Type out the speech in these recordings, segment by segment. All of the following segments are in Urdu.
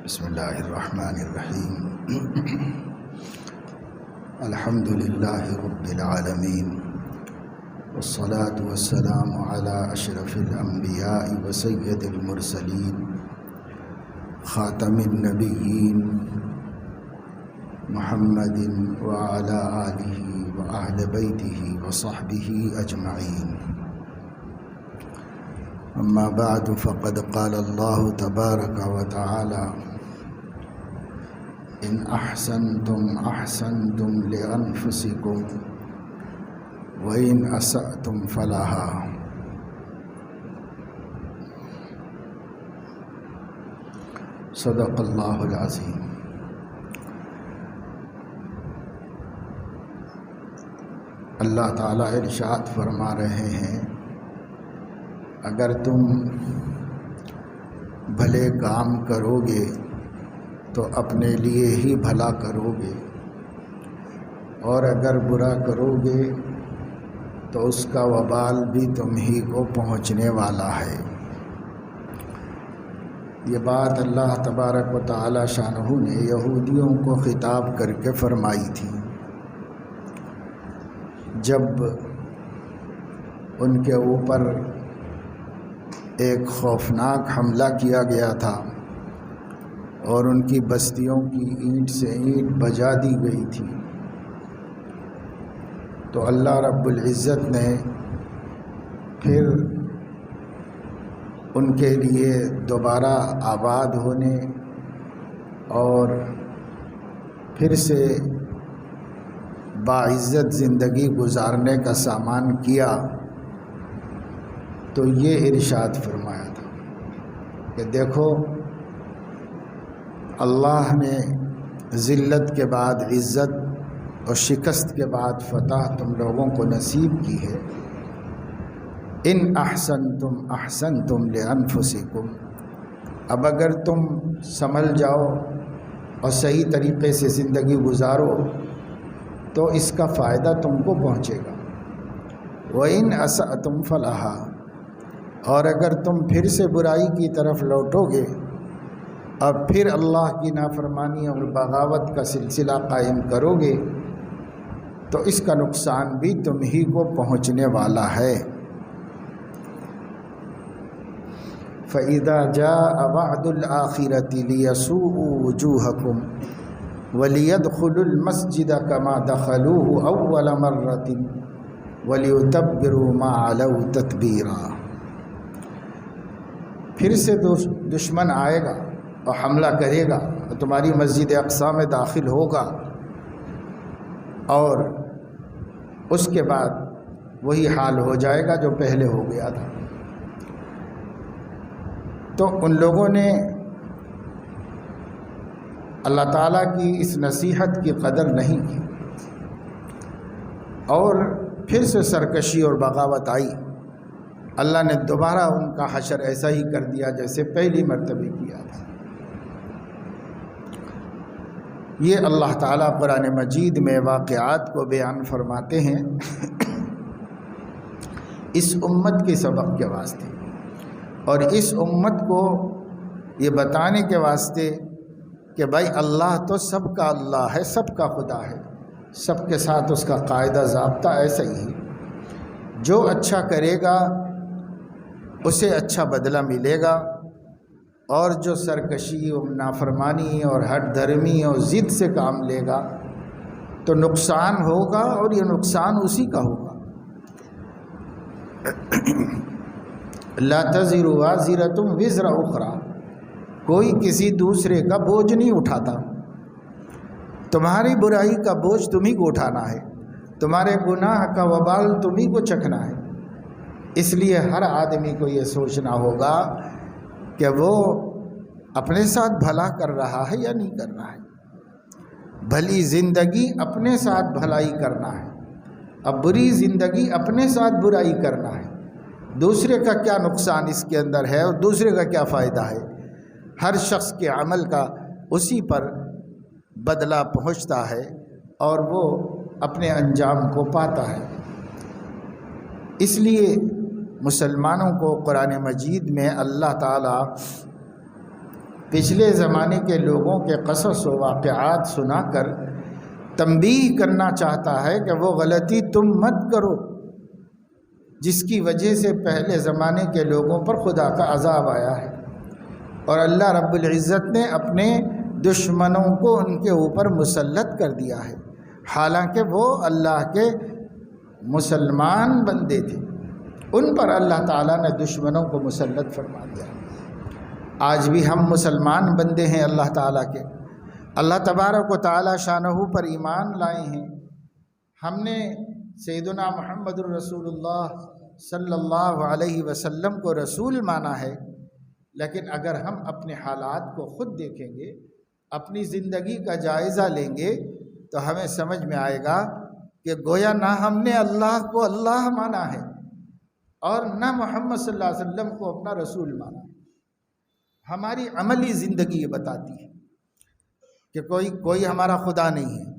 بسم اللہ الرحمن الرحیم الحمد للہ رب العالمین والصلاة والسلام علی اشرف الانبیاء وسید المرسلین خاتم النبیین محمد وعلی آلہ وأہل بیتہ وصحبہ اجمعین اما بعد فقد قال اللہ تبارک وتعالی ان احسنتم احسنتم لانفسکم وان اسأتم فلها صدق اللہ العظیم۔ اللہ تعالیٰ ارشاد فرما رہے ہیں، اگر تم بھلے کام کرو گے تو اپنے لیے ہی بھلا کرو گے، اور اگر برا کرو گے تو اس کا وبال بھی تم ہی کو پہنچنے والا ہے۔ یہ بات اللہ تبارک و تعالی شانہ نے یہودیوں کو خطاب کر کے فرمائی تھی جب ان کے اوپر ایک خوفناک حملہ کیا گیا تھا اور ان کی بستیوں کی اینٹ سے اینٹ بجا دی گئی تھی، تو اللہ رب العزت نے پھر ان کے لیے دوبارہ آباد ہونے اور پھر سے باعزت زندگی گزارنے کا سامان کیا، تو یہ ارشاد فرمایا تھا کہ دیکھو اللہ نے ذلت کے بعد عزت اور شکست کے بعد فتح تم لوگوں کو نصیب کی ہے۔ ان احسنتم احسنتم لانفسکم، اب اگر تم سنبھل جاؤ اور صحیح طریقے سے زندگی گزارو تو اس کا فائدہ تم کو پہنچے گا۔ وَإِنْ أَسَأْتُمْ فَلَهَا، اور اگر تم پھر سے برائی کی طرف لوٹو گے اور پھر اللہ کی نافرمانی اور بغاوت کا سلسلہ قائم کرو گے تو اس کا نقصان بھی تم ہی کو پہنچنے والا ہے۔ فَإِذَا جَاءَ وَعْدُ الْآخِرَةِ لِيَسُوءُوا وُجُوهَكُمْ وَلِيَدْخُلُوا الْمَسْجِدَ كَمَا دَخَلُوهُ أَوَّلَ مَرَّةٍ وَلِيُتَبِّرُوا مَا عَلَوْا تَتْبِيرًا۔ پھر سے دشمن آئے گا اور حملہ کرے گا اور تمہاری مسجد اقصیٰ میں داخل ہوگا، اور اس کے بعد وہی حال ہو جائے گا جو پہلے ہو گیا تھا۔ تو ان لوگوں نے اللہ تعالیٰ کی اس نصیحت کی قدر نہیں کی اور پھر سے سرکشی اور بغاوت آئی۔ اللہ نے دوبارہ ان کا حشر ایسا ہی کر دیا جیسے پہلی مرتبہ کیا تھا۔ یہ اللہ تعالیٰ قرآن مجید میں واقعات کو بیان فرماتے ہیں اس امت کے سبق کے واسطے، اور اس امت کو یہ بتانے کے واسطے کہ بھائی اللہ تو سب کا اللہ ہے، سب کا خدا ہے، سب کے ساتھ اس کا قاعدہ ضابطہ ایسا ہی ہے۔ جو اچھا کرے گا اسے اچھا بدلہ ملے گا، اور جو سرکشی اور نافرمانی اور ہٹ دھرمی اور ضد سے کام لے گا تو نقصان ہوگا، اور یہ نقصان اسی کا ہوگا۔ لا تزر وازرۃ وزر اخری، کوئی کسی دوسرے کا بوجھ نہیں اٹھاتا۔ تمہاری برائی کا بوجھ تمہیں کو اٹھانا ہے، تمہارے گناہ کا وبال تمہیں کو چکھنا ہے۔ اس لیے ہر آدمی کو یہ سوچنا ہوگا کہ وہ اپنے ساتھ بھلا کر رہا ہے یا نہیں کر رہا ہے۔ بھلی زندگی اپنے ساتھ بھلائی کرنا ہے، اب بری زندگی اپنے ساتھ برائی کرنا ہے۔ دوسرے کا کیا نقصان اس کے اندر ہے اور دوسرے کا کیا فائدہ ہے؟ ہر شخص کے عمل کا اسی پر بدلہ پہنچتا ہے اور وہ اپنے انجام کو پاتا ہے۔ اس لیے مسلمانوں کو قرآن مجید میں اللہ تعالیٰ پچھلے زمانے کے لوگوں کے قصص و واقعات سنا کر تنبیہ کرنا چاہتا ہے کہ وہ غلطی تم مت کرو جس کی وجہ سے پہلے زمانے کے لوگوں پر خدا کا عذاب آیا ہے، اور اللہ رب العزت نے اپنے دشمنوں کو ان کے اوپر مسلط کر دیا ہے، حالانکہ وہ اللہ کے مسلمان بندے تھے، ان پر اللہ تعالیٰ نے دشمنوں کو مسلط فرما دیا۔ آج بھی ہم مسلمان بندے ہیں اللہ تعالیٰ کے، اللہ تبارک و تعالیٰ شانہ پر ایمان لائے ہیں، ہم نے سیدنا محمد الرسول اللہ صلی اللہ علیہ وسلم کو رسول مانا ہے، لیکن اگر ہم اپنے حالات کو خود دیکھیں گے، اپنی زندگی کا جائزہ لیں گے تو ہمیں سمجھ میں آئے گا کہ گویا نہ ہم نے اللہ کو اللہ مانا ہے اور نہ محمد صلی اللہ علیہ وسلم کو اپنا رسول مانا ہے۔ ہماری عملی زندگی یہ بتاتی ہے کہ کوئی ہمارا خدا نہیں ہے۔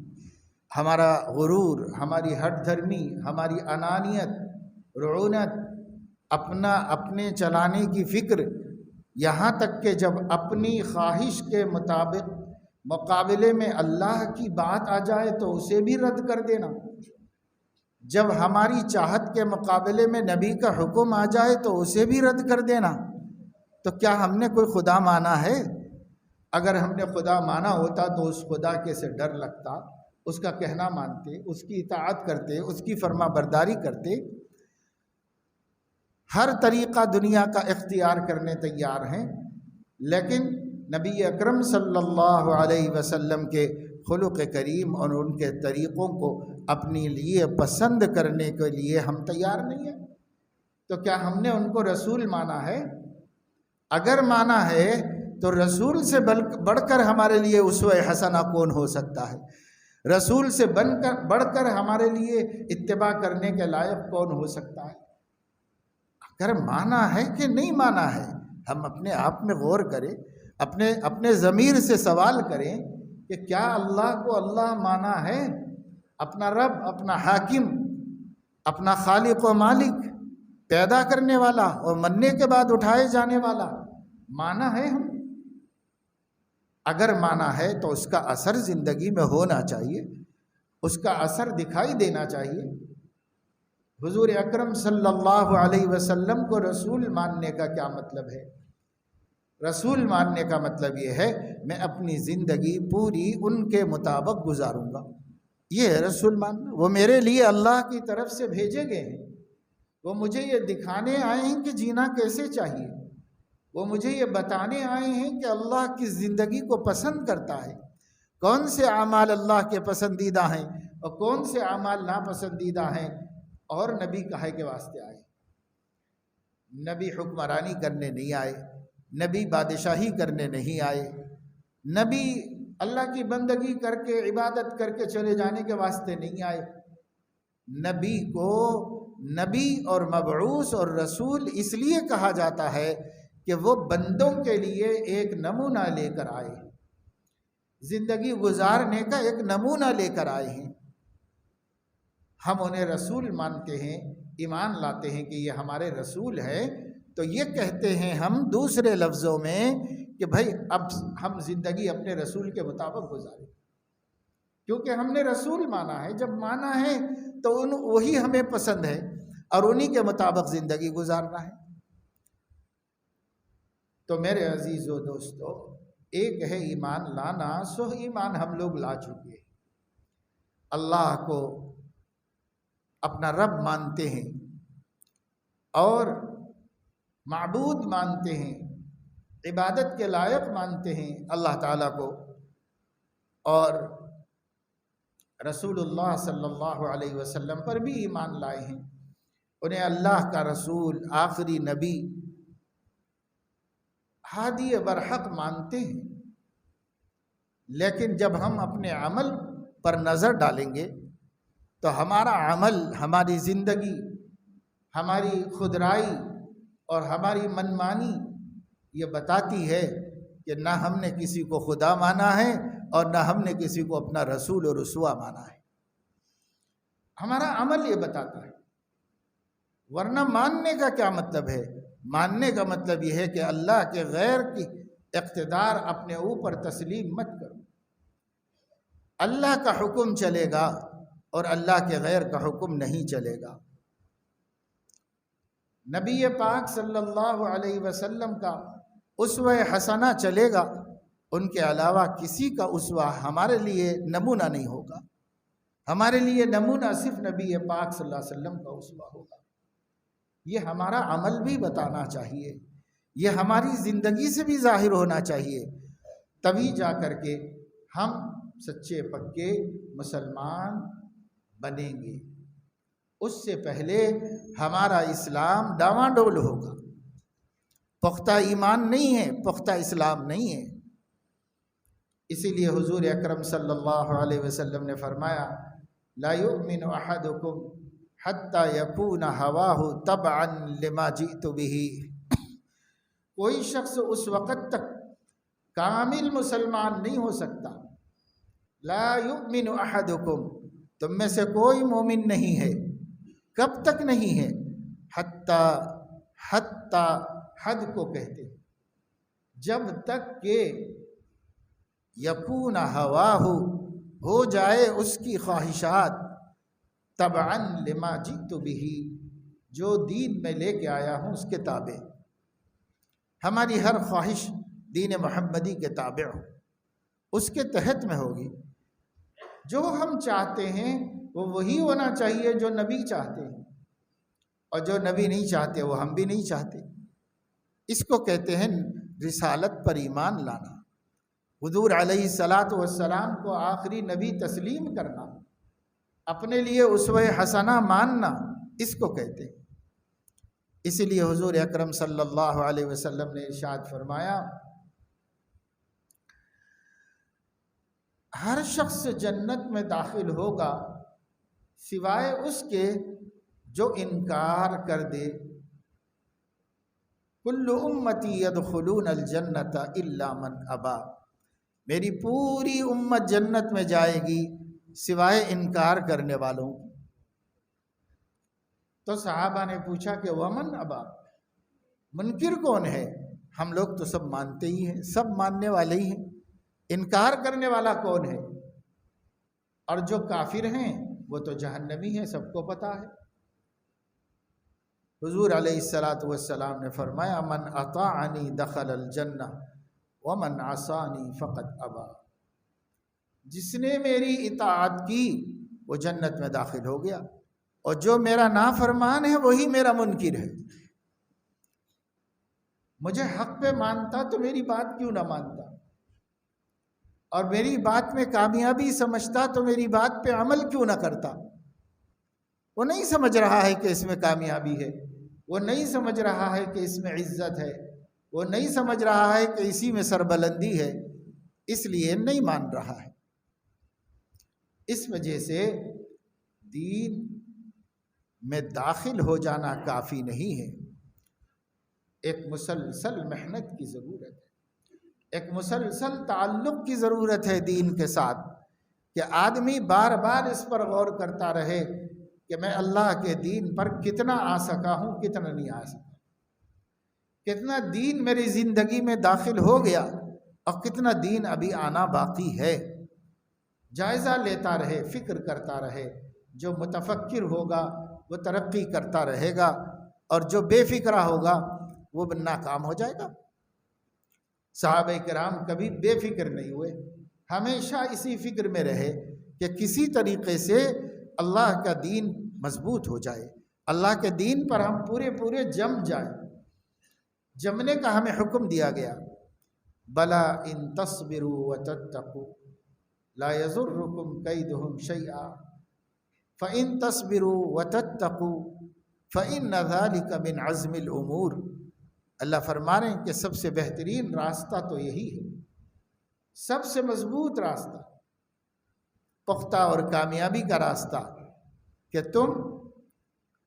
ہمارا غرور، ہماری ہٹ دھرمی، ہماری انانیت، رعونت، اپنے چلانے کی فکر، یہاں تک کہ جب اپنی خواہش کے مطابق مقابلے میں اللہ کی بات آ جائے تو اسے بھی رد کر دینا، جب ہماری چاہت کے مقابلے میں نبی کا حکم آ جائے تو اسے بھی رد کر دینا، تو کیا ہم نے کوئی خدا مانا ہے؟ اگر ہم نے خدا مانا ہوتا تو اس خدا کے سے ڈر لگتا، اس کا کہنا مانتے، اس کی اطاعت کرتے، اس کی فرما برداری کرتے، ہر طریقہ دنیا کا اختیار کرنے تیار ہیں، لیکن نبی اکرم صلی اللہ علیہ وسلم کے خلق کریم اور ان کے طریقوں کو اپنے لیے پسند کرنے کے لیے ہم تیار نہیں ہیں، تو کیا ہم نے ان کو رسول مانا ہے؟ اگر مانا ہے تو رسول سے بڑھ کر ہمارے لیے اسوہ حسنہ کون ہو سکتا ہے؟ رسول سے بڑھ کر ہمارے لیے اتباع کرنے کے لائق کون ہو سکتا ہے؟ اگر مانا ہے کہ نہیں مانا ہے، ہم اپنے آپ میں غور کریں، اپنے ضمیر سے سوال کریں کہ کیا اللہ کو اللہ مانا ہے؟ اپنا رب، اپنا حاکم، اپنا خالق و مالک، پیدا کرنے والا اور مرنے کے بعد اٹھائے جانے والا مانا ہے ہم؟ اگر مانا ہے تو اس کا اثر زندگی میں ہونا چاہیے، اس کا اثر دکھائی دینا چاہیے۔ حضور اکرم صلی اللہ علیہ وسلم کو رسول ماننے کا کیا مطلب ہے؟ رسول ماننے کا مطلب یہ ہے میں اپنی زندگی پوری ان کے مطابق گزاروں گا، یہ ہے رسول ماننا۔ وہ میرے لیے اللہ کی طرف سے بھیجے گئے ہیں، وہ مجھے یہ دکھانے آئے ہیں کہ جینا کیسے چاہیے، وہ مجھے یہ بتانے آئے ہیں کہ اللہ کی زندگی کو پسند کرتا ہے، کون سے اعمال اللہ کے پسندیدہ ہیں اور کون سے اعمال ناپسندیدہ ہیں، اور نبی کہے کے واسطے آئے۔ نبی حکمرانی کرنے نہیں آئے، نبی بادشاہی کرنے نہیں آئے، نبی اللہ کی بندگی کر کے عبادت کر کے چلے جانے کے واسطے نہیں آئے۔ نبی کو نبی اور مبعوث اور رسول اس لیے کہا جاتا ہے کہ وہ بندوں کے لیے ایک نمونہ لے کر آئے، زندگی گزارنے کا ایک نمونہ لے کر آئے ہیں۔ ہم انہیں رسول مانتے ہیں، ایمان لاتے ہیں کہ یہ ہمارے رسول ہیں، تو یہ کہتے ہیں ہم دوسرے لفظوں میں کہ بھائی اب ہم زندگی اپنے رسول کے مطابق گزاریں، کیونکہ ہم نے رسول مانا ہے۔ جب مانا ہے تو وہی ہمیں پسند ہے اور انہی کے مطابق زندگی گزارنا ہے۔ تو میرے عزیزو دوستو، ایک ہے ایمان لانا، سو ایمان ہم لوگ لا چکے ہیں، اللہ کو اپنا رب مانتے ہیں اور معبود مانتے ہیں، عبادت کے لائق مانتے ہیں اللہ تعالیٰ کو، اور رسول اللہ صلی اللہ علیہ وسلم پر بھی ایمان لائے ہیں، انہیں اللہ کا رسول، آخری نبی، ہادی برحق مانتے ہیں۔ لیکن جب ہم اپنے عمل پر نظر ڈالیں گے تو ہمارا عمل، ہماری زندگی، ہماری خودرائی اور ہماری منمانی یہ بتاتی ہے کہ نہ ہم نے کسی کو خدا مانا ہے اور نہ ہم نے کسی کو اپنا رسول اور اسوہ مانا ہے۔ ہمارا عمل یہ بتاتا ہے، ورنہ ماننے کا کیا مطلب ہے؟ ماننے کا مطلب یہ ہے کہ اللہ کے غیر کی اقتدار اپنے اوپر تسلیم مت کرو۔ اللہ کا حکم چلے گا اور اللہ کے غیر کا حکم نہیں چلے گا۔ نبی پاک صلی اللہ علیہ وسلم کا اسوہ حسنہ چلے گا، ان کے علاوہ کسی کا اسوہ ہمارے لیے نمونہ نہیں ہوگا۔ ہمارے لیے نمونہ صرف نبی پاک صلی اللہ علیہ وسلم کا اسوہ ہوگا۔ یہ ہمارا عمل بھی بتانا چاہیے، یہ ہماری زندگی سے بھی ظاہر ہونا چاہیے، تبھی جا کر کے ہم سچے پکے مسلمان بنیں گے۔ اس سے پہلے ہمارا اسلام ڈاواں ڈول ہوگا، پختہ ایمان نہیں ہے، پختہ اسلام نہیں ہے۔ اسی لیے حضور اکرم صلی اللہ علیہ وسلم نے فرمایا لا یؤمن احدکم حتی یکون ہواہ تبعا لما جئت بہ۔ کوئی شخص اس وقت تک کامل مسلمان نہیں ہو سکتا، لا یؤمن احدکم، تم میں سے کوئی مومن نہیں ہے، کب تک نہیں ہے؟ حتی حد کو کہتے ہیں، جب تک کہ یکون ہواہ ہو جائے اس کی خواہشات تبعا لما جئت بہ، جو دین میں لے کے آیا ہوں اس کے تابع، ہماری ہر خواہش دین محمدی کے تابع ہو، اس کے تحت میں ہوگی۔ جو ہم چاہتے ہیں وہ وہی ہونا چاہیے جو نبی چاہتے ہیں، اور جو نبی نہیں چاہتے وہ ہم بھی نہیں چاہتے۔ اس کو کہتے ہیں رسالت پر ایمان لانا، حضور علیہ السلام کو آخری نبی تسلیم کرنا، اپنے لیے اسوہ حسنہ ماننا، اس کو کہتے ہیں۔ اسی لیے حضور اکرم صلی اللہ علیہ وسلم نے ارشاد فرمایا ہر شخص جنت میں داخل ہوگا سوائے اس کے جو انکار کر دے۔ کل امتی یدخلون الجنت الا من ابا، میری پوری امت جنت میں جائے گی سوائے انکار کرنے والوں۔ تو صحابہ نے پوچھا کہ ومن ابا، منکر کون ہے؟ ہم لوگ تو سب مانتے ہی ہیں، سب ماننے والے ہی ہیں، انکار کرنے والا کون ہے؟ اور جو کافر ہیں وہ تو جہنمی ہیں، سب کو پتہ ہے۔ حضور علیہ السلام نے فرمایا من اطاعنی دخل الجنہ ومن عصانی فقد ابا، جس نے میری اطاعت کی وہ جنت میں داخل ہو گیا، اور جو میرا نافرمان ہے وہی میرا منکر ہے۔ مجھے حق پہ مانتا تو میری بات کیوں نہ مانتا، اور میری بات میں کامیابی سمجھتا تو میری بات پہ عمل کیوں نہ کرتا۔ وہ نہیں سمجھ رہا ہے کہ اس میں کامیابی ہے، وہ نہیں سمجھ رہا ہے کہ اس میں عزت ہے، وہ نہیں سمجھ رہا ہے کہ اسی میں سربلندی ہے، اس لیے نہیں مان رہا ہے۔ اس وجہ سے دین میں داخل ہو جانا کافی نہیں ہے، ایک مسلسل محنت کی ضرورت ہے، ایک مسلسل تعلق کی ضرورت ہے دین کے ساتھ، کہ آدمی بار بار اس پر غور کرتا رہے کہ میں اللہ کے دین پر کتنا آ سکا ہوں، کتنا نہیں آ سکا، کتنا دین میری زندگی میں داخل ہو گیا اور کتنا دین ابھی آنا باقی ہے۔ جائزہ لیتا رہے، فکر کرتا رہے، جو متفکر ہوگا وہ ترقی کرتا رہے گا، اور جو بے فکرہ ہوگا وہ ناکام ہو جائے گا۔ صحابہ کرام کبھی بے فکر نہیں ہوئے، ہمیشہ اسی فکر میں رہے کہ کسی طریقے سے اللہ کا دین مضبوط ہو جائے، اللہ کے دین پر ہم پورے جم جائیں۔ جمنے کا ہمیں حکم دیا گیا، بلا ان تصبروا وتتقوا لا یضرکم کیدہم شیئا فإن تصبروا وتتقوا فإن ذلک من عزم الامور۔ اللہ فرما رہے ہیں کہ سب سے بہترین راستہ تو یہی ہے، سب سے مضبوط راستہ، پختہ اور کامیابی کا راستہ، کہ تم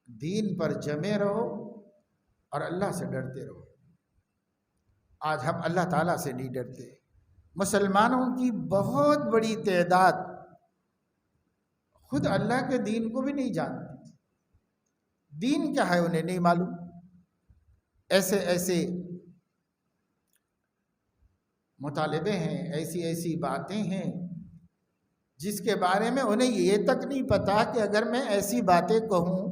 دین پر جمے رہو اور اللہ سے ڈرتے رہو۔ آج ہم اللہ تعالیٰ سے نہیں ڈرتے، مسلمانوں کی بہت بڑی تعداد خود اللہ کے دین کو بھی نہیں جانتی، دین کیا ہے انہیں نہیں معلوم۔ ایسے مطالبے ہیں، ایسی ایسی باتیں ہیں جس کے بارے میں انہیں یہ تک نہیں پتا کہ اگر میں ایسی باتیں کہوں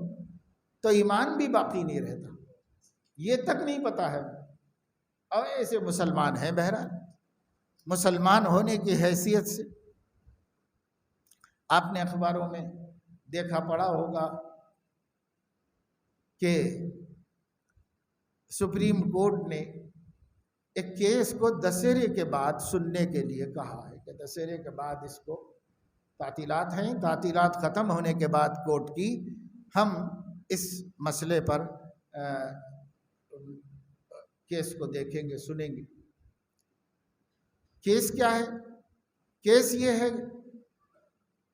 تو ایمان بھی باقی نہیں رہتا، یہ تک نہیں پتا ہے۔ اور ایسے مسلمان ہیں، بہرحال مسلمان ہونے کی حیثیت سے آپ نے اخباروں میں دیکھا پڑھا ہوگا کہ سپریم کورٹ نے ایک کیس کو دسہرے کے بعد سننے کے لیے کہا ہے کہ دسہرے کے بعد اس کو تعطیلات ہیں، تعطیلات ختم ہونے کے بعد کورٹ کی ہم اس مسئلے پر کیس کو دیکھیں گے، سنیں گے۔ کیس کیا ہے؟ کیس یہ ہے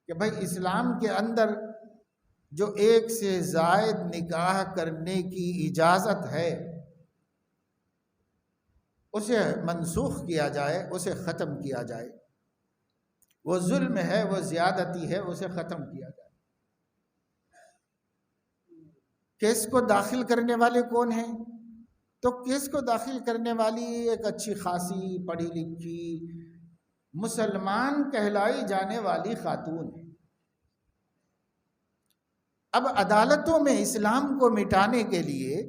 کہ بھائی اسلام کے اندر جو ایک سے زائد نکاح کرنے کی اجازت ہے اسے منسوخ کیا جائے، اسے ختم کیا جائے۔ وہ ظلم ہے، وہ زیادتی ہے، اسے ختم کیا جائے۔ کیس کو داخل کرنے والے کون ہیں؟ تو کیس کو داخل کرنے والی ایک اچھی خاصی پڑھی لکھی مسلمان کہلائی جانے والی خاتون ہے۔ اب عدالتوں میں اسلام کو مٹانے کے لیے،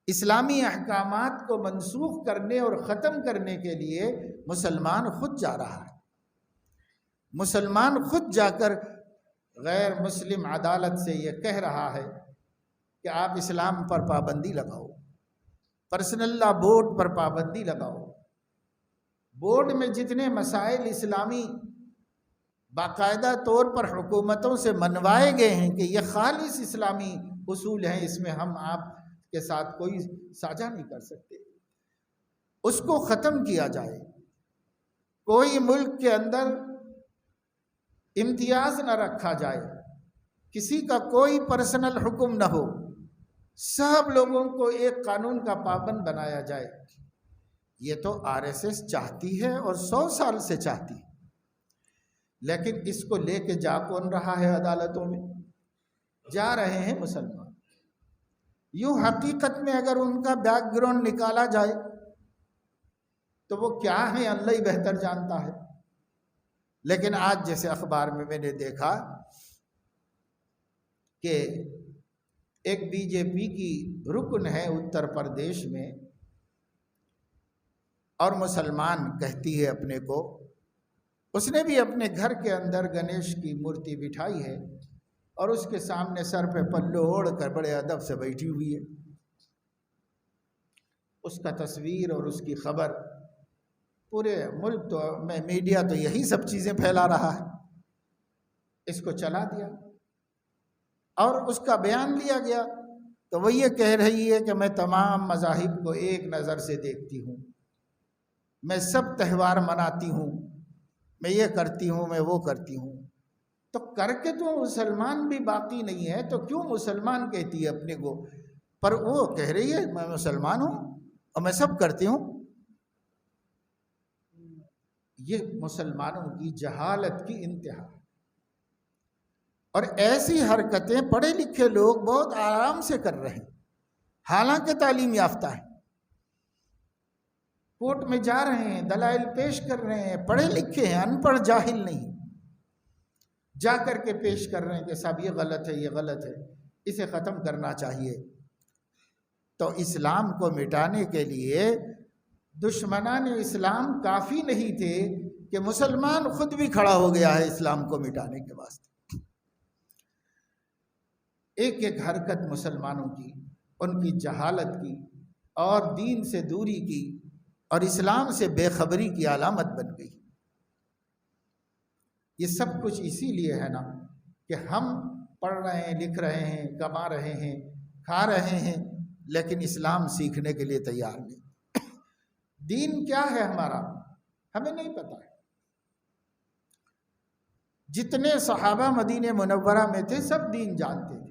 اسلامی احکامات کو منسوخ کرنے اور ختم کرنے کے لیے مسلمان خود جا رہا ہے۔ مسلمان خود جا کر غیر مسلم عدالت سے یہ کہہ رہا ہے کہ آپ اسلام پر پابندی لگاؤ، پرسنل لا بورڈ پر پابندی لگاؤ۔ بورڈ میں جتنے مسائل اسلامی باقاعدہ طور پر حکومتوں سے منوائے گئے ہیں کہ یہ خالص اسلامی اصول ہیں، اس میں ہم آپ کے ساتھ کوئی ساجھا نہیں کر سکتے، اس کو ختم کیا جائے۔ کوئی ملک کے اندر امتیاز نہ رکھا جائے، کسی کا کوئی پرسنل حکم نہ ہو، سب لوگوں کو ایک قانون کا پابند بنایا جائے۔ یہ تو RSS چاہتی ہے اور 100 سال سے چاہتی ہے، لیکن اس کو لے کے جا کون رہا ہے عدالتوں میں؟ جا رہے ہیں مسلمان۔ یوں حقیقت میں اگر ان کا بیک گراؤنڈ نکالا جائے تو وہ کیا ہیں اللہ ہی بہتر جانتا ہے۔ لیکن آج جیسے اخبار میں نے دیکھا کہ ایک BJP کی رکن ہے اتر پردیش میں، اور مسلمان کہتی ہے اپنے کو، اس نے بھی اپنے گھر کے اندر گنیش کی مورتی بٹھائی ہے اور اس کے سامنے سر پہ پلو اوڑھ کر بڑے ادب سے بیٹھی ہوئی ہے۔ اس کا تصویر اور اس کی خبر پورے ملک تو میں میڈیا تو یہی سب چیزیں پھیلا رہا ہے، اس کو چلا دیا اور اس کا بیان لیا گیا تو وہ یہ کہہ رہی ہے کہ میں تمام مذاہب کو ایک نظر سے دیکھتی ہوں، میں سب تہوار مناتی ہوں، میں یہ کرتی ہوں، میں وہ کرتی ہوں۔ تو کر کے تو مسلمان بھی باقی نہیں ہے، تو کیوں مسلمان کہتی ہے اپنے کو؟ پر وہ کہہ رہی ہے میں مسلمان ہوں اور میں سب کرتی ہوں۔ یہ مسلمانوں کی جہالت کی انتہا ہے، اور ایسی حرکتیں پڑھے لکھے لوگ بہت آرام سے کر رہے ہیں، حالانکہ تعلیم یافتہ ہیں، کورٹ میں جا رہے ہیں، دلائل پیش کر رہے ہیں، پڑھے لکھے ہیں، ان پڑھ جاہل نہیں، جا کر کے پیش کر رہے ہیں کہ صاحب یہ غلط ہے، یہ غلط ہے، اسے ختم کرنا چاہیے۔ تو اسلام کو مٹانے کے لیے دشمنان اسلام کافی نہیں تھے کہ مسلمان خود بھی کھڑا ہو گیا ہے اسلام کو مٹانے کے واسطے۔ ایک ایک حرکت مسلمانوں کی، ان کی جہالت کی اور دین سے دوری کی اور اسلام سے بے خبری کی علامت بن گئی۔ یہ سب کچھ اسی لیے ہے نا کہ ہم پڑھ رہے ہیں، لکھ رہے ہیں، کما رہے ہیں، کھا رہے ہیں، لیکن اسلام سیکھنے کے لیے تیار نہیں۔ دین کیا ہے ہمارا ہمیں نہیں پتا ہے۔ جتنے صحابہ مدینہ منورہ میں تھے سب دین جانتے تھے،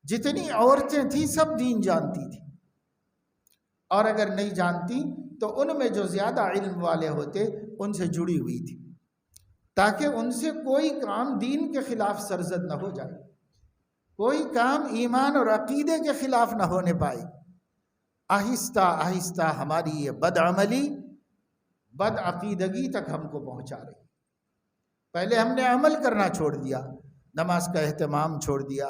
جتنی عورتیں تھیں سب دین جانتی تھیں، اور اگر نہیں جانتی تو ان میں جو زیادہ علم والے ہوتے ان سے جڑی ہوئی تھی، تاکہ ان سے کوئی کام دین کے خلاف سرزد نہ ہو جائے، کوئی کام ایمان اور عقیدے کے خلاف نہ ہونے پائے۔ آہستہ آہستہ ہماری یہ بدعملی بدعقیدگی تک ہم کو پہنچا رہی ہے۔ پہلے ہم نے عمل کرنا چھوڑ دیا، نماز کا اہتمام چھوڑ دیا،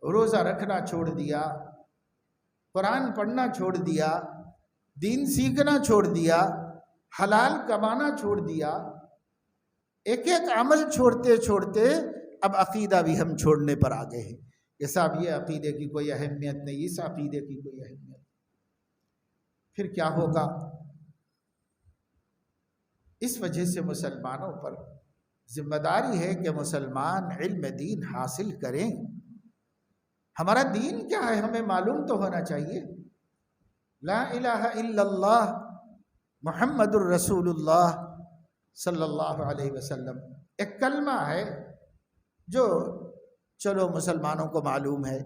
روزہ رکھنا چھوڑ دیا، قرآن پڑھنا چھوڑ دیا، دین سیکھنا چھوڑ دیا، حلال کمانا چھوڑ دیا۔ ایک ایک عمل چھوڑتے چھوڑتے اب عقیدہ بھی ہم چھوڑنے پر آ گئے ہیں کہ صاحب یہ عقیدے کی کوئی اہمیت نہیں، اس عقیدے کی کوئی اہمیت نہیں۔ پھر کیا ہوگا؟ اس وجہ سے مسلمانوں پر ذمہ داری ہے کہ مسلمان علم دین حاصل کریں۔ ہمارا دین کیا ہے ہمیں معلوم تو ہونا چاہیے۔ لا الہ الا اللہ محمد الرسول اللہ صلی اللہ علیہ وسلم ایک کلمہ ہے جو چلو مسلمانوں کو معلوم ہے۔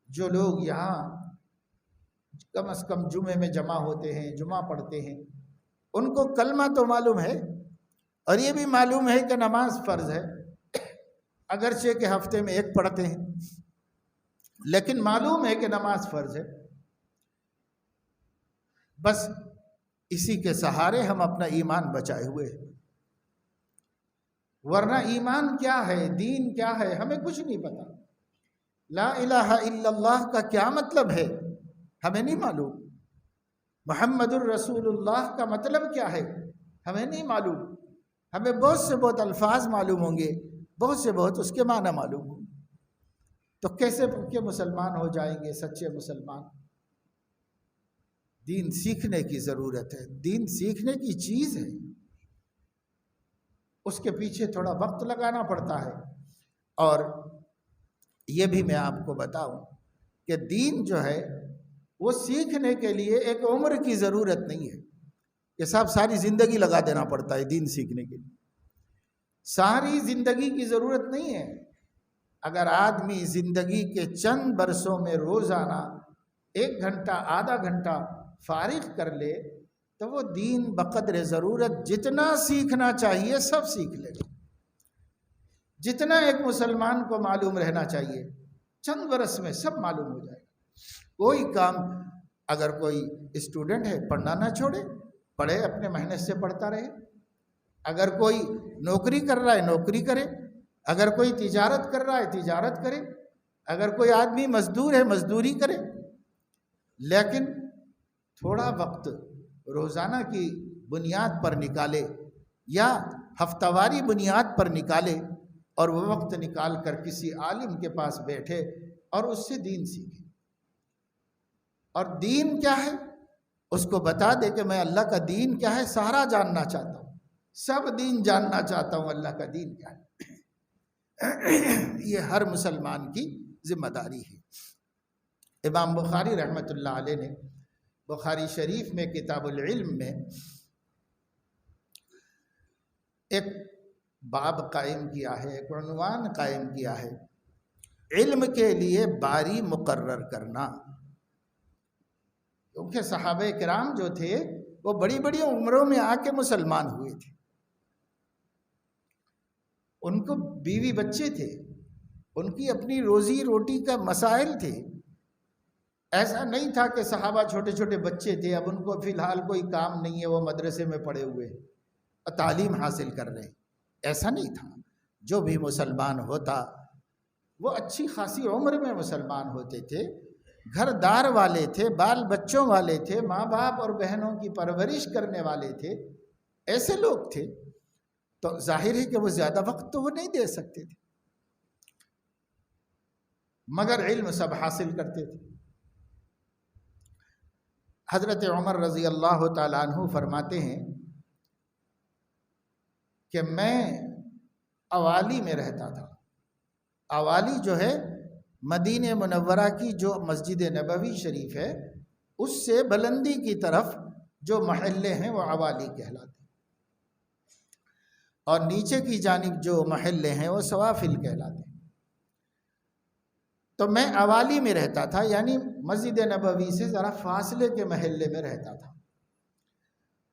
جو لوگ یہاں کم از کم جمعے میں جمع ہوتے ہیں، جمعہ پڑھتے ہیں، ان کو کلمہ تو معلوم ہے، اور یہ بھی معلوم ہے کہ نماز فرض ہے، اگرچہ کہ ہفتے میں ایک پڑھتے ہیں، لیکن معلوم ہے کہ نماز فرض ہے۔ بس اسی کے سہارے ہم اپنا ایمان بچائے ہوئے ہیں، ورنہ ایمان کیا ہے، دین کیا ہے، ہمیں کچھ نہیں پتا۔ لا الہ الا اللہ کا کیا مطلب ہے ہمیں نہیں معلوم۔ محمد الرسول اللہ کا مطلب کیا ہے ہمیں نہیں معلوم۔ ہمیں بہت سے بہت الفاظ معلوم ہوں گے، بہت سے بہت اس کے معنی معلوم ہوں گے، تو کیسے پکے مسلمان ہو جائیں گے، سچے مسلمان؟ دین سیکھنے کی ضرورت ہے، دین سیکھنے کی چیز ہے، اس کے پیچھے تھوڑا وقت لگانا پڑتا ہے۔ اور یہ بھی میں آپ کو بتاؤں کہ دین جو ہے وہ سیکھنے کے لیے ایک عمر کی ضرورت نہیں ہے کہ صاحب ساری زندگی لگا دینا پڑتا ہے دین سیکھنے کے لیے۔ ساری زندگی کی ضرورت نہیں ہے۔ اگر آدمی زندگی کے چند برسوں میں روزانہ 1 گھنٹہ آدھا گھنٹہ فارغ کر لے تو وہ دین بقدر ضرورت جتنا سیکھنا چاہیے سب سیکھ لے گا۔ جتنا ایک مسلمان کو معلوم رہنا چاہیے چند برس میں سب معلوم ہو جائے گا۔ کوئی کام، اگر کوئی اسٹوڈنٹ ہے پڑھنا نہ چھوڑے، پڑھے، اپنے محنت سے پڑھتا رہے۔ اگر کوئی نوکری کر رہا ہے نوکری کرے، اگر کوئی تجارت کر رہا ہے تجارت کرے، اگر کوئی آدمی مزدور ہے مزدوری کرے، لیکن تھوڑا وقت روزانہ کی بنیاد پر نکالے یا ہفتہ واری بنیاد پر نکالے، اور وہ وقت نکال کر کسی عالم کے پاس بیٹھے اور اس سے دین سیکھے۔ اور دین کیا ہے اس کو بتا دے کہ میں اللہ کا دین کیا ہے سارا جاننا چاہتا ہوں، سب دین جاننا چاہتا ہوں، اللہ کا دین کیا ہے۔ یہ ہر مسلمان کی ذمہ داری ہے۔ امام بخاری رحمۃ اللہ علیہ نے بخاری شریف میں کتاب العلم میں ایک باب قائم کیا ہے، ایک عنوان قائم کیا ہے، علم کے لیے باری مقرر کرنا۔ کیونکہ صحابہ کرام جو تھے وہ بڑی بڑی عمروں میں آ کے مسلمان ہوئے تھے، ان کو بیوی بچے تھے، ان کی اپنی روزی روٹی کا مسائل تھے۔ ایسا نہیں تھا کہ صحابہ چھوٹے چھوٹے بچے تھے، اب ان کو فی الحال کوئی کام نہیں ہے، وہ مدرسے میں پڑھے ہوئے اور تعلیم حاصل کر رہے ہیں، ایسا نہیں تھا۔ جو بھی مسلمان ہوتا وہ اچھی خاصی عمر میں مسلمان ہوتے تھے، گھر دار والے تھے، بال بچوں والے تھے، ماں باپ اور بہنوں کی پرورش کرنے والے تھے، ایسے لوگ تھے، تو ظاہر ہے کہ وہ زیادہ وقت تو وہ نہیں دے سکتے تھے، مگر علم سب حاصل کرتے تھے۔ حضرت عمر رضی اللہ تعالیٰ عنہ فرماتے ہیں کہ میں اوالی میں رہتا تھا۔ اوالی جو ہے مدینہ منورہ کی جو مسجد نبوی شریف ہے اس سے بلندی کی طرف جو محلے ہیں وہ اوالی کہلاتے ہیں، اور نیچے کی جانب جو محلے ہیں وہ سوافل کہلاتے ہیں۔ تو میں اوالی میں رہتا تھا، یعنی مسجد نبوی سے ذرا فاصلے کے محلے میں رہتا تھا،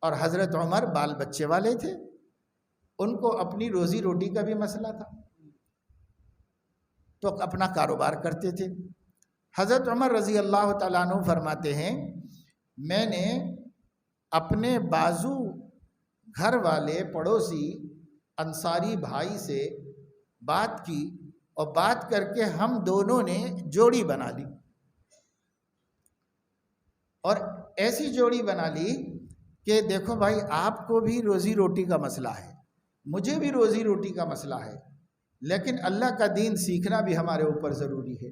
اور حضرت عمر بال بچے والے تھے، ان کو اپنی روزی روٹی کا بھی مسئلہ تھا، تو اپنا کاروبار کرتے تھے۔ حضرت عمر رضی اللہ تعالیٰ عنہ فرماتے ہیں میں نے اپنے بازو گھر والے پڑوسی انصاری بھائی سے بات کی اور بات کر کے ہم دونوں نے جوڑی بنا لی، اور ایسی جوڑی بنا لی کہ دیکھو بھائی آپ کو بھی روزی روٹی کا مسئلہ ہے، مجھے بھی روزی روٹی کا مسئلہ ہے، لیکن اللہ کا دین سیکھنا بھی ہمارے اوپر ضروری ہے،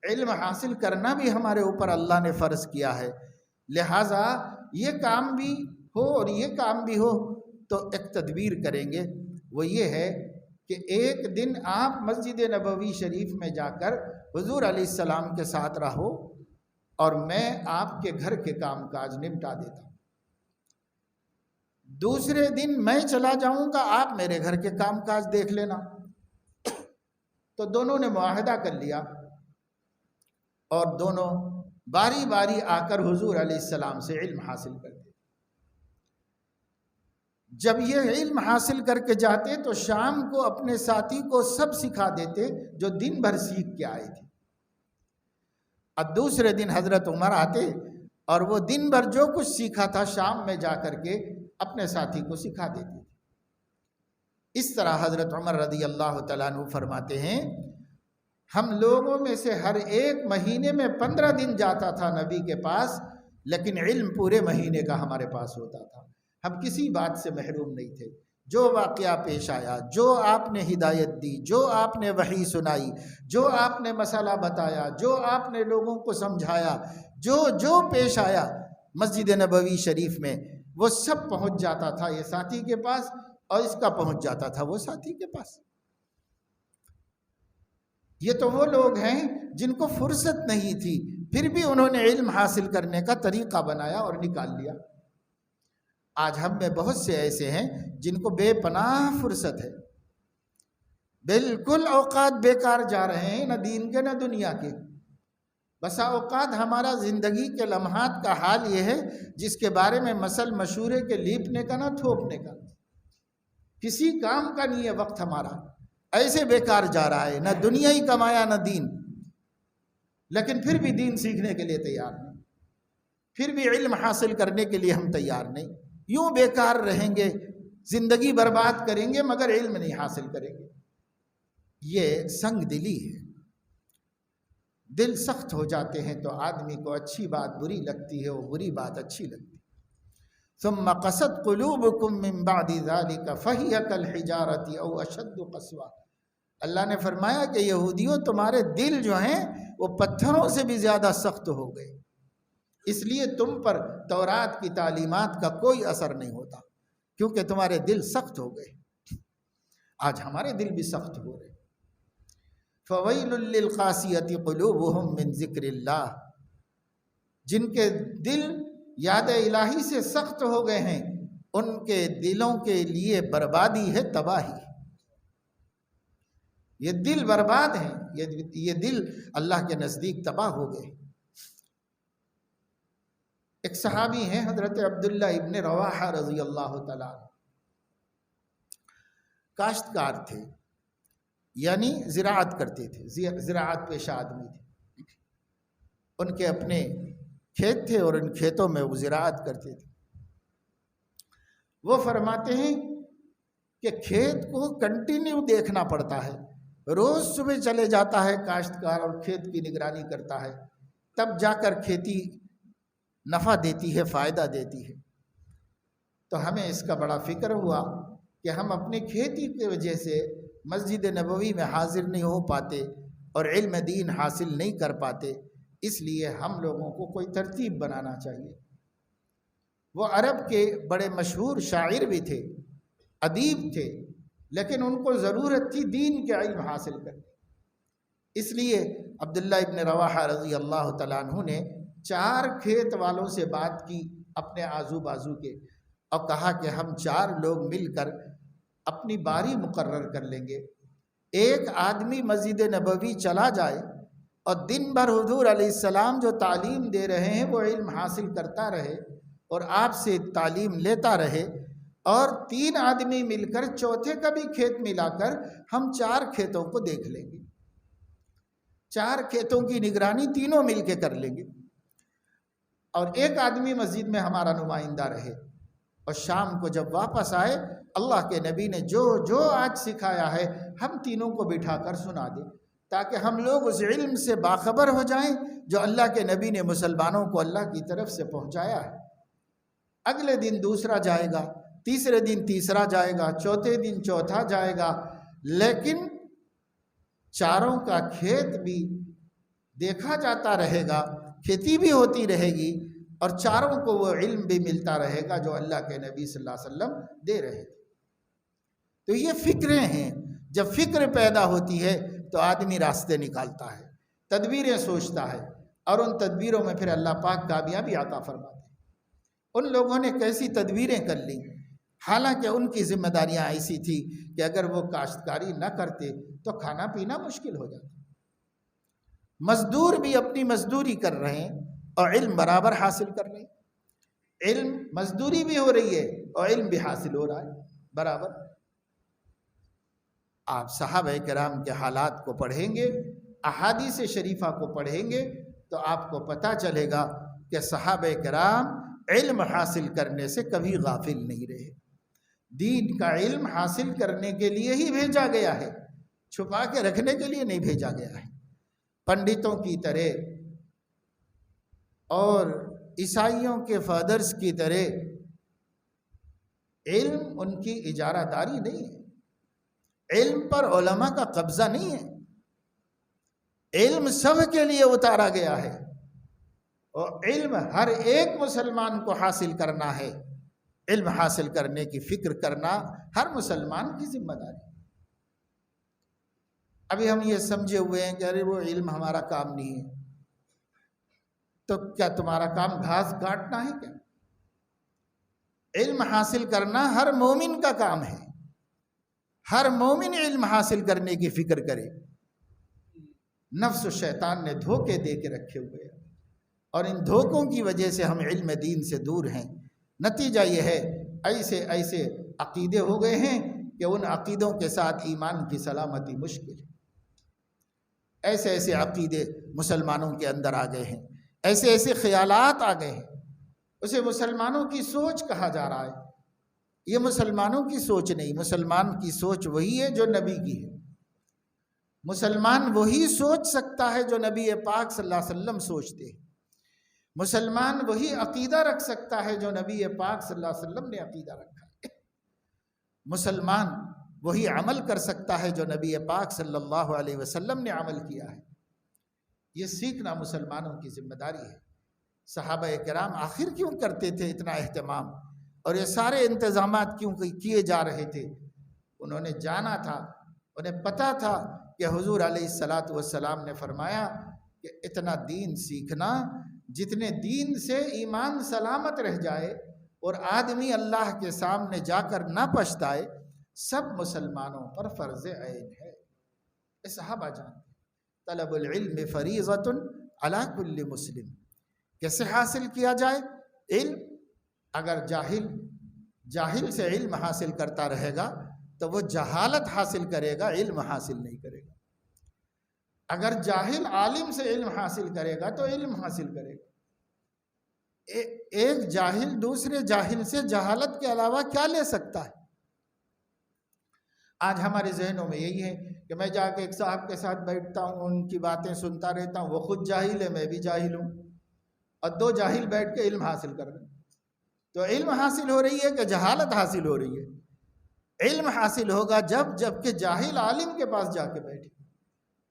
علم حاصل کرنا بھی ہمارے اوپر اللہ نے فرض کیا ہے، لہٰذا یہ کام بھی ہو اور یہ کام بھی ہو تو ایک تدبیر کریں گے، وہ یہ ہے کہ ایک دن آپ مسجد نبوی شریف میں جا کر حضور علیہ السلام کے ساتھ رہو اور میں آپ کے گھر کے کام کاج نمٹا دیتا ہوں، دوسرے دن میں چلا جاؤں گا، آپ میرے گھر کے کام کاج دیکھ لینا۔ تو دونوں نے معاہدہ کر لیا اور دونوں باری باری آ کر حضور علیہ السلام سے علم حاصل کرتے۔ جب یہ علم حاصل کر کے جاتے تو شام کو اپنے ساتھی کو سب سکھا دیتے جو دن بھر سیکھ کے آئے تھے۔ اب دوسرے دن حضرت عمر آتے اور وہ دن بھر جو کچھ سیکھا تھا شام میں جا کر کے اپنے ساتھی کو سکھا دیتے تھے۔ اس طرح حضرت عمر رضی اللہ تعالیٰ عنہ فرماتے ہیں ہم لوگوں میں سے ہر ایک مہینے میں 15 دن جاتا تھا نبی کے پاس، لیکن علم پورے مہینے کا ہمارے پاس ہوتا تھا، ہم کسی بات سے محروم نہیں تھے۔ جو واقعہ پیش آیا، جو آپ نے ہدایت دی، جو آپ نے وحی سنائی، جو آپ نے مسئلہ بتایا، جو آپ نے لوگوں کو سمجھایا، جو پیش آیا مسجد نبوی شریف میں، وہ سب پہنچ جاتا تھا یہ ساتھی کے پاس، اور اس کا پہنچ جاتا تھا وہ ساتھی کے پاس۔ یہ تو وہ لوگ ہیں جن کو فرصت نہیں تھی، پھر بھی انہوں نے علم حاصل کرنے کا طریقہ بنایا اور نکال لیا۔ آج ہم میں بہت سے ایسے ہیں جن کو بے پناہ فرصت ہے، بالکل اوقات بیکار جا رہے ہیں، نہ دین کے نہ دنیا کے۔ بسا اوقات ہمارا زندگی کے لمحات کا حال یہ ہے جس کے بارے میں مسل مشورے کے لیپنے کا نہ تھوپنے کا، کسی کام کا نہیں ہے وقت ہمارا، ایسے بیکار جا رہا ہے، نہ دنیا ہی کمایا نہ دین، لیکن پھر بھی دین سیکھنے کے لیے تیار نہیں، پھر بھی علم حاصل کرنے کے لیے ہم تیار نہیں، یوں بیکار رہیں گے، زندگی برباد کریں گے مگر علم نہیں حاصل کریں گے۔ یہ سنگ دلی ہے، دل سخت ہو جاتے ہیں تو آدمی کو اچھی بات بری لگتی ہے، وہ بری بات اچھی لگتی ہے۔ ثم قست قلوبکم من بعد ذلك فہی کالحجارۃ او اشد قسوہ۔ اللہ نے فرمایا کہ یہودیوں تمہارے دل جو ہیں وہ پتھروں سے بھی زیادہ سخت ہو گئے، اس لیے تم پر تورات کی تعلیمات کا کوئی اثر نہیں ہوتا، کیونکہ تمہارے دل سخت ہو گئے۔ آج ہمارے دل بھی سخت ہو رہے۔ فویل للقاسیۃ قلوبہم من ذکر اللہ، جن کے دل یاد الہی سے سخت ہو گئے ہیں ان کے دلوں کے لیے بربادی ہے، تباہی۔ یہ دل برباد ہیں، یہ دل اللہ کے نزدیک تباہ ہو گئے۔ ایک صحابی ہیں حضرت عبداللہ ابن رواحہ رضی اللہ تعالیٰ عنہ، کاشتکار تھے، یعنی زراعت کرتے تھے، زراعت پیشہ آدمی تھے، ان کے اپنے کھیت تھے اور ان کھیتوں میں وہ زراعت کرتے تھے۔ وہ فرماتے ہیں کہ کھیت کو کنٹینیو دیکھنا پڑتا ہے، روز صبح چلے جاتا ہے کاشتکار اور کھیت کی نگرانی کرتا ہے، تب جا کر کھیتی نفع دیتی ہے، فائدہ دیتی ہے۔ تو ہمیں اس کا بڑا فکر ہوا کہ ہم اپنے کھیتی کی وجہ سے مسجد نبوی میں حاضر نہیں ہو پاتے اور علم دین حاصل نہیں کر پاتے، اس لیے ہم لوگوں کو کوئی ترتیب بنانا چاہیے۔ وہ عرب کے بڑے مشہور شاعر بھی تھے، ادیب تھے، لیکن ان کو ضرورت تھی دین کے علم حاصل کرنے، اس لیے عبداللہ ابن رواحہ رضی اللہ تعالیٰ عنہ نے 4 کھیت والوں سے بات کی اپنے آزو بازو کے، اور کہا کہ ہم 4 لوگ مل کر اپنی باری مقرر کر لیں گے، ایک آدمی مسجد نبوی چلا جائے اور دن بھر حضور علیہ السلام جو تعلیم دے رہے ہیں وہ علم حاصل کرتا رہے اور آپ سے تعلیم لیتا رہے، اور 3 آدمی مل کر چوتھے کا بھی کھیت ملا کر ہم 4 کھیتوں کو دیکھ لیں گے، 4 کھیتوں کی نگرانی تینوں مل کے کر لیں گے۔ اور ایک آدمی مسجد میں ہمارا نمائندہ رہے، اور شام کو جب واپس آئے اللہ کے نبی نے جو جو آج سکھایا ہے ہم تینوں کو بٹھا کر سنا دیں، تاکہ ہم لوگ اس علم سے باخبر ہو جائیں جو اللہ کے نبی نے مسلمانوں کو اللہ کی طرف سے پہنچایا ہے۔ اگلے دن دوسرا جائے گا، تیسرے دن تیسرا جائے گا، چوتھے دن چوتھا جائے گا، لیکن چاروں کا کھیت بھی دیکھا جاتا رہے گا، کھیتی بھی ہوتی رہے گی، اور چاروں کو وہ علم بھی ملتا رہے گا جو اللہ کے نبی صلی اللہ علیہ وسلم دے رہے تھے۔ تو یہ فکریں ہیں، جب فکر پیدا ہوتی ہے تو آدمی راستے نکالتا ہے، تدبیریں سوچتا ہے، اور ان تدبیروں میں پھر اللہ پاک کامیابی عطا فرماتے ہیں۔ ان لوگوں نے کیسی تدبیریں کر لیں، حالانکہ ان کی ذمہ داریاں ایسی تھی کہ اگر وہ کاشتکاری نہ کرتے تو کھانا پینا مشکل ہو جاتا۔ مزدور بھی اپنی مزدوری کر رہے ہیں اور علم برابر حاصل کر رہے ہیں، علم مزدوری بھی ہو رہی ہے اور علم بھی حاصل ہو رہا ہے برابر۔ آپ صحابہ کرام کے حالات کو پڑھیں گے، احادیث شریفہ کو پڑھیں گے تو آپ کو پتہ چلے گا کہ صحابہ کرام علم حاصل کرنے سے کبھی غافل نہیں رہے۔ دین کا علم حاصل کرنے کے لیے ہی بھیجا گیا ہے، چھپا کے رکھنے کے لیے نہیں بھیجا گیا ہے۔ پنڈتوں کی طرح اور عیسائیوں کے فادرز کی طرح علم ان کی اجارہ داری نہیں ہے، علم پر علماء کا قبضہ نہیں ہے، علم سب کے لیے اتارا گیا ہے، اور علم ہر ایک مسلمان کو حاصل کرنا ہے۔ علم حاصل کرنے کی فکر کرنا ہر مسلمان کی ذمہ داری۔ ابھی ہم یہ سمجھے ہوئے ہیں کہ ارے وہ علم ہمارا کام نہیں ہے، تو کیا تمہارا کام گھاس کاٹنا ہے کیا؟ علم حاصل کرنا ہر مومن کا کام ہے، ہر مومن علم حاصل کرنے کی فکر کرے۔ نفس و شیطان نے دھوکے دے کے رکھے ہوئے ہیں، اور ان دھوکوں کی وجہ سے ہم علم دین سے دور ہیں۔ نتیجہ یہ ہے ایسے ایسے عقیدے ہو گئے ہیں کہ ان عقیدوں کے ساتھ ایمان کی سلامتی مشکل ہے۔ ایسے ایسے عقیدے مسلمانوں کے اندر آ گئے ہیں، ایسے ایسے خیالات آ گئے ہیں، اسے مسلمانوں کی سوچ کہا جا رہا ہے۔ یہ مسلمانوں کی سوچ نہیں، مسلمان کی سوچ وہی ہے جو نبی کی ہے۔ مسلمان وہی سوچ سکتا ہے جو نبی پاک صلی اللہ علیہ وسلم سوچتے ہیں۔ مسلمان وہی عقیدہ رکھ سکتا ہے جو نبی پاک صلی اللہ علیہ وسلم نے عقیدہ رکھا ہے۔ مسلمان وہی عمل کر سکتا ہے جو نبی پاک صلی اللہ علیہ وسلم نے عمل کیا ہے۔ یہ سیکھنا مسلمانوں کی ذمہ داری ہے۔ صحابہ کرام آخر کیوں کرتے تھے اتنا اہتمام، اور یہ سارے انتظامات کیوں کیے جا رہے تھے؟ انہوں نے جانا تھا، انہیں پتہ تھا کہ حضور علیہ السلام نے فرمایا کہ اتنا دین سیکھنا جتنے دین سے ایمان سلامت رہ جائے اور آدمی اللہ کے سامنے جا کر نہ پچھتائے، سب مسلمانوں پر فرض عین ہے۔ یہ صحابہ جانتے ہیں۔ طلب العلم فریضۃ علی کل مسلم۔ کیسے حاصل کیا جائے علم؟ اگر جاہل سے علم حاصل کرتا رہے گا تو وہ جہالت حاصل کرے گا، علم حاصل نہیں کرے گا۔ اگر جاہل عالم سے علم حاصل کرے گا تو علم حاصل کرے گا۔ ایک جاہل دوسرے جاہل سے جہالت کے علاوہ کیا لے سکتا ہے؟ آج ہمارے ذہنوں میں یہی ہے کہ میں جا کے ایک صاحب کے ساتھ بیٹھتا ہوں، ان کی باتیں سنتا رہتا ہوں، وہ خود جاہل ہے، میں بھی جاہل ہوں، اور دو جاہل بیٹھ کے علم حاصل کر رہے ہیں۔ تو علم حاصل ہو رہی ہے کہ جہالت حاصل ہو رہی ہے؟ علم حاصل ہوگا جب کہ جاہل عالم کے پاس جا کے بیٹھے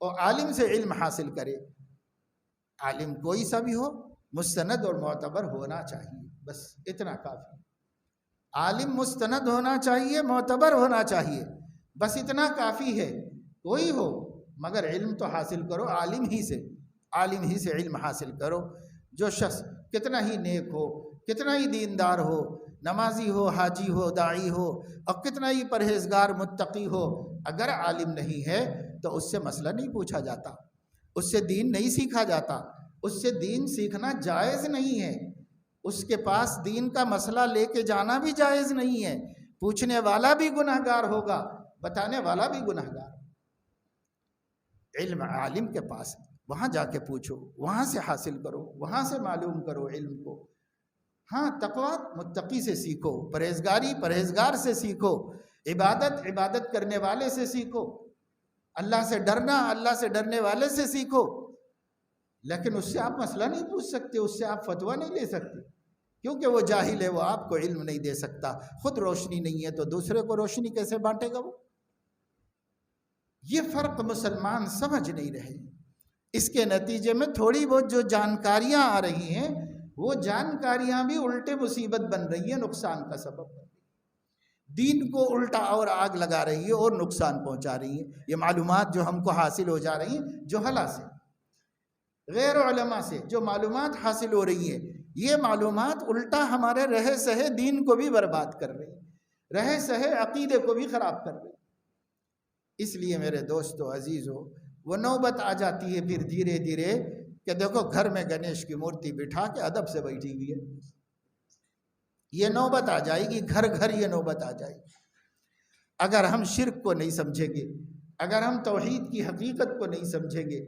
اور عالم سے علم حاصل کرے۔ عالم کوئی سا بھی ہو، مستند اور معتبر ہونا چاہیے، بس اتنا کافی۔ عالم مستند ہونا چاہیے، معتبر ہونا چاہیے، بس اتنا کافی ہے۔ کوئی ہو مگر علم تو حاصل کرو عالم ہی سے علم حاصل کرو۔ جو شخص کتنا ہی نیک ہو، کتنا ہی دیندار ہو، نمازی ہو، حاجی ہو، داعی ہو، اور کتنا ہی پرہیزگار متقی ہو، اگر عالم نہیں ہے تو اس سے مسئلہ نہیں پوچھا جاتا، اس سے دین نہیں سیکھا جاتا، اس سے دین سیکھنا جائز نہیں ہے، اس کے پاس دین کا مسئلہ لے کے جانا بھی جائز نہیں ہے۔ پوچھنے والا بھی گنہگار ہوگا، بتانے والا بھی گنہگار۔ علم عالم کے پاس ہے۔ وہاں جا کے پوچھو، وہاں سے حاصل کرو، وہاں سے معلوم کرو علم کو۔ ہاں تقویٰ متقی سے سیکھو، پرہیزگاری پرہیزگار سے سیکھو، عبادت عبادت کرنے والے سے سیکھو، اللہ سے ڈرنا اللہ سے ڈرنے والے سے سیکھو۔ لیکن اس سے آپ مسئلہ نہیں پوچھ سکتے، اس سے آپ فتویٰ نہیں لے سکتے، کیونکہ وہ جاہل ہے، وہ آپ کو علم نہیں دے سکتا۔ خود روشنی نہیں ہے تو دوسرے کو روشنی کیسے بانٹے گا وہ؟ یہ فرق مسلمان سمجھ نہیں رہے۔ اس کے نتیجے میں تھوڑی بہت جو جانکاریاں آ رہی ہیں، وہ جانکاریاں بھی الٹے مصیبت بن رہی ہیں، نقصان کا سبب بن رہی ہیں، دین کو الٹا اور آگ لگا رہی ہے اور نقصان پہنچا رہی ہیں۔ یہ معلومات جو ہم کو حاصل ہو جا رہی ہیں جہلا سے، غیر علماء سے جو معلومات حاصل ہو رہی ہیں، یہ معلومات الٹا ہمارے رہے سہے دین کو بھی برباد کر رہی ہیں، رہے سہے عقیدے کو بھی خراب کر رہی ہیں۔ اس لیے میرے دوستو عزیزو، وہ نوبت آ جاتی ہے پھر دھیرے دھیرے کہ دیکھو گھر میں گنیش کی مورتی بٹھا کے ادب سے بیٹھی ہوئی ہے۔ یہ نوبت آ جائے گی، گھر گھر یہ نوبت آ جائے گی۔ اگر ہم شرک کو نہیں سمجھیں گے، اگر ہم توحید کی حقیقت کو نہیں سمجھیں گے،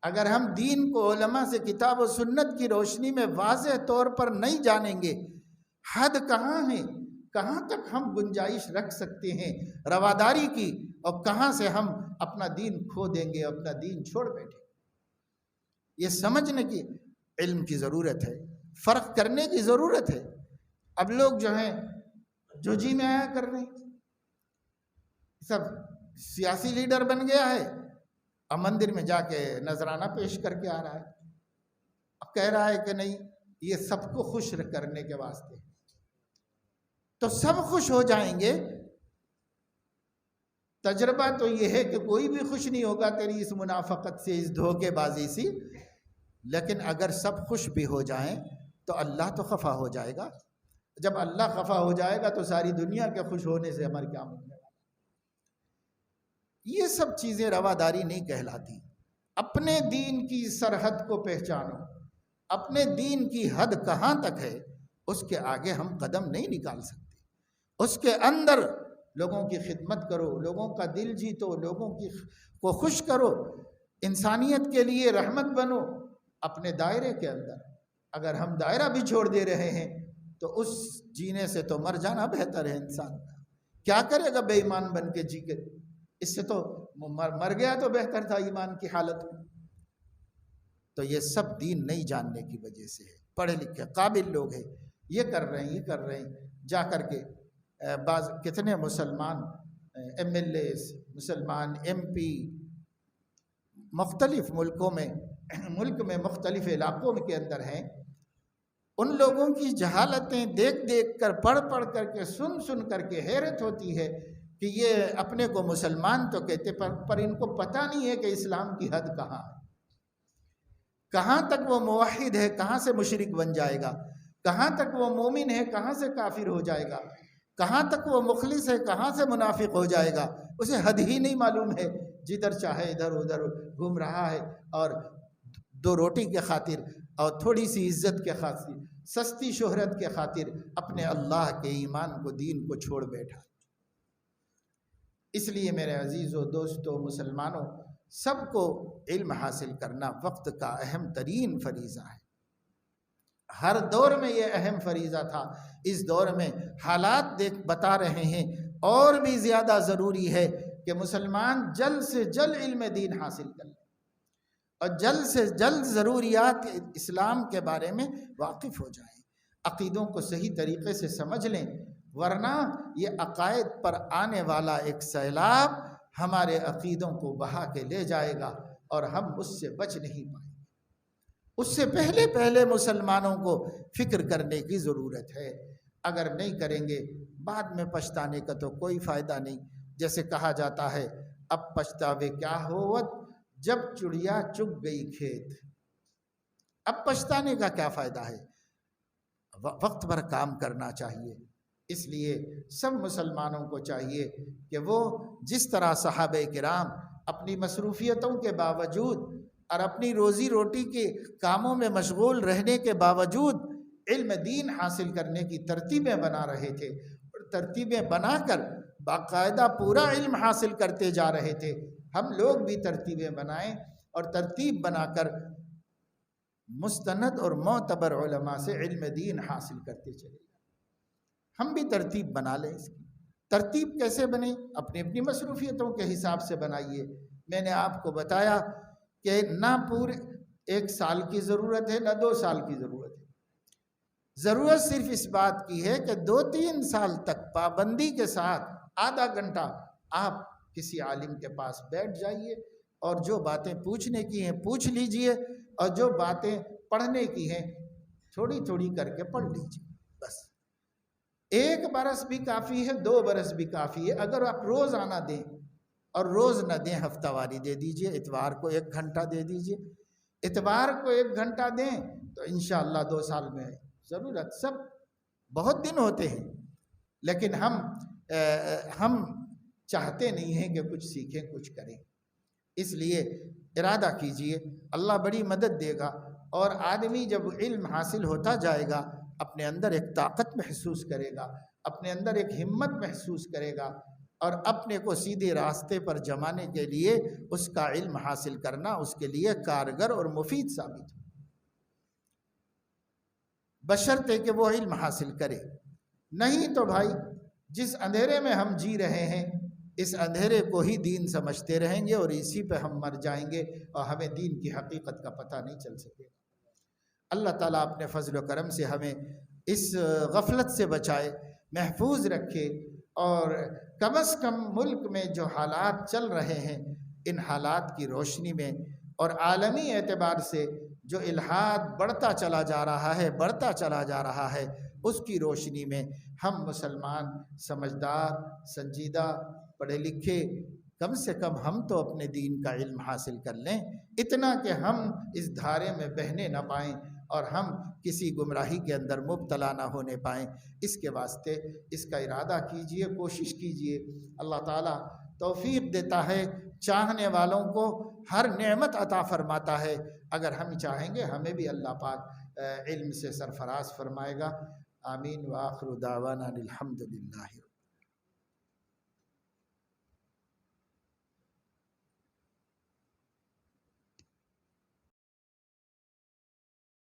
اگر ہم دین کو علماء سے کتاب و سنت کی روشنی میں واضح طور پر نہیں جانیں گے، حد کہاں ہے، کہاں تک ہم گنجائش رکھ سکتے ہیں رواداری کی، اور کہاں سے ہم اپنا دین کھو دیں گے، اپنا دین چھوڑ بیٹھے۔ یہ سمجھنے کی علم کی ضرورت ہے، فرق کرنے کی ضرورت ہے۔ اب لوگ جو ہیں جو جی میں آیا کر رہے ہیں، سب سیاسی لیڈر بن گیا ہے، اب مندر میں جا کے نذرانہ پیش کر کے آ رہا ہے، اب کہہ رہا ہے کہ نہیں یہ سب کو خوش کرنے کے واسطے، تو سب خوش ہو جائیں گے۔ تجربہ تو یہ ہے کہ کوئی بھی خوش نہیں ہوگا تیری اس منافقت سے، اس دھوکے بازی سے، لیکن اگر سب خوش بھی ہو جائیں تو اللہ تو خفا ہو جائے گا۔ جب اللہ خفا ہو جائے گا تو ساری دنیا کے خوش ہونے سے ہمارے کیا ملنے والا؟ یہ سب چیزیں رواداری نہیں کہلاتی۔ اپنے دین کی سرحد کو پہچانو، اپنے دین کی حد کہاں تک ہے، اس کے آگے ہم قدم نہیں نکال سکتے۔ اس کے اندر لوگوں کی خدمت کرو، لوگوں کا دل جیتو، لوگوں کو خوش کرو، انسانیت کے لیے رحمت بنو اپنے دائرے کے اندر۔ اگر ہم دائرہ بھی چھوڑ دے رہے ہیں تو اس جینے سے تو مر جانا بہتر ہے انسان کا۔ کیا کرے گا بے ایمان بن کے جی کے؟ اس سے تو مر گیا تو بہتر تھا ایمان کی حالت میں۔ تو یہ سب دین نہیں جاننے کی وجہ سے ہے۔ پڑھے لکھے قابل لوگ ہیں، یہ کر رہے ہیں، یہ کر رہے ہیں، جا کر کے بعض کتنے مسلمان ایم ایل ایز، مسلمان ایم پی مختلف ملک میں مختلف علاقوں کے اندر ہیں، ان لوگوں کی جہالتیں دیکھ دیکھ کر، پڑھ پڑھ کر کے، سن کر کے حیرت ہوتی ہے کہ یہ اپنے کو مسلمان تو کہتے پر ان کو پتہ نہیں ہے کہ اسلام کی حد کہاں ہے، کہاں تک وہ موحد ہے، کہاں سے مشرک بن جائے گا، کہاں تک وہ مومن ہے، کہاں سے کافر ہو جائے گا، کہاں تک وہ مخلص ہے، کہاں سے منافق ہو جائے گا، اسے حد ہی نہیں معلوم ہے۔ جدھر چاہے ادھر ادھر گھوم رہا ہے، اور دو روٹی کے خاطر اور تھوڑی سی عزت کے خاطر، سستی شہرت کے خاطر اپنے اللہ کے ایمان کو، دین کو چھوڑ بیٹھا۔ اس لیے میرے عزیزو دوستو مسلمانوں، سب کو علم حاصل کرنا وقت کا اہم ترین فریضہ ہے۔ ہر دور میں یہ اہم فریضہ تھا، اس دور میں حالات بتا رہے ہیں اور بھی زیادہ ضروری ہے کہ مسلمان جلد سے جلد علم دین حاصل کر لیں اور جلد سے جلد ضروریات اسلام کے بارے میں واقف ہو جائیں، عقیدوں کو صحیح طریقے سے سمجھ لیں، ورنہ یہ عقائد پر آنے والا ایک سیلاب ہمارے عقیدوں کو بہا کے لے جائے گا اور ہم اس سے بچ نہیں پائیں گے۔ اس سے پہلے مسلمانوں کو فکر کرنے کی ضرورت ہے۔ اگر نہیں کریں گے بعد میں پچھتانے کا تو کوئی فائدہ نہیں۔ جیسے کہا جاتا ہے، اب پچھتاوے کیا ہوت جب چڑیا چگ گئی کھیت۔ اب پچھتانے کا کیا فائدہ ہے؟ وقت پر کام کرنا چاہیے۔ اس لیے سب مسلمانوں کو چاہیے کہ وہ جس طرح صحابہ کرام اپنی مصروفیتوں کے باوجود اور اپنی روزی روٹی کے کاموں میں مشغول رہنے کے باوجود علم دین حاصل کرنے کی ترتیبیں بنا رہے تھے، اور ترتیبیں بنا کر باقاعدہ پورا علم حاصل کرتے جا رہے تھے، ہم لوگ بھی ترتیبیں بنائیں اور ترتیب بنا کر مستند اور معتبر علماء سے علم دین حاصل کرتے چلے جائیں۔ ہم بھی ترتیب بنا لیں اس کی۔ ترتیب کیسے بنے؟ اپنی اپنی مصروفیتوں کے حساب سے بنائیے۔ میں نے آپ کو بتایا کہ نہ پورے 1 سال کی ضرورت ہے، نہ 2 سال کی ضرورت ہے۔ ضرورت صرف اس بات کی ہے کہ 2-3 سال تک پابندی کے ساتھ آدھا گھنٹہ آپ کسی عالم کے پاس بیٹھ جائیے اور جو باتیں پوچھنے کی ہیں پوچھ لیجئے، اور جو باتیں پڑھنے کی ہیں تھوڑی تھوڑی کر کے پڑھ لیجئے۔ بس 1 برس بھی کافی ہے، 2 برس بھی کافی ہے۔ اگر آپ روز آنا دیں اور روز نہ دیں، ہفتہ واری دے دیجئے، اتوار کو 1 گھنٹہ دے دیجئے، اتوار کو 1 گھنٹہ دیں تو انشاءاللہ 2 سال میں ضرورت سب بہت دن ہوتے ہیں، لیکن ہم چاہتے نہیں ہیں کہ کچھ سیکھیں کچھ کریں۔ اس لیے ارادہ کیجئے، اللہ بڑی مدد دے گا، اور آدمی جب علم حاصل ہوتا جائے گا اپنے اندر ایک طاقت محسوس کرے گا، اپنے اندر ایک ہمت محسوس کرے گا، اور اپنے کو سیدھے راستے پر جمانے کے لیے اس کا علم حاصل کرنا اس کے لیے کارگر اور مفید ثابت ہو، بشرطے کہ وہ علم حاصل کرے۔ نہیں تو بھائی جس اندھیرے میں ہم جی رہے ہیں اس اندھیرے کو ہی دین سمجھتے رہیں گے، اور اسی پہ ہم مر جائیں گے اور ہمیں دین کی حقیقت کا پتہ نہیں چل سکے گا۔ اللہ تعالیٰ اپنے فضل و کرم سے ہمیں اس غفلت سے بچائے، محفوظ رکھے، اور کم از کم ملک میں جو حالات چل رہے ہیں ان حالات کی روشنی میں اور عالمی اعتبار سے جو الحاد بڑھتا چلا جا رہا ہے اس کی روشنی میں ہم مسلمان سمجھدار، سنجیدہ، پڑھے لکھے، کم سے کم ہم تو اپنے دین کا علم حاصل کر لیں، اتنا کہ ہم اس دھارے میں بہنے نہ پائیں اور ہم کسی گمراہی کے اندر مبتلا نہ ہونے پائیں۔ اس کے واسطے اس کا ارادہ کیجئے، کوشش کیجئے۔ اللہ تعالیٰ توفیق دیتا ہے، چاہنے والوں کو ہر نعمت عطا فرماتا ہے۔ اگر ہم چاہیں گے ہمیں بھی اللہ پاک علم سے سرفراز فرمائے گا۔ آمین وآخر دعوانا الحمدللہ۔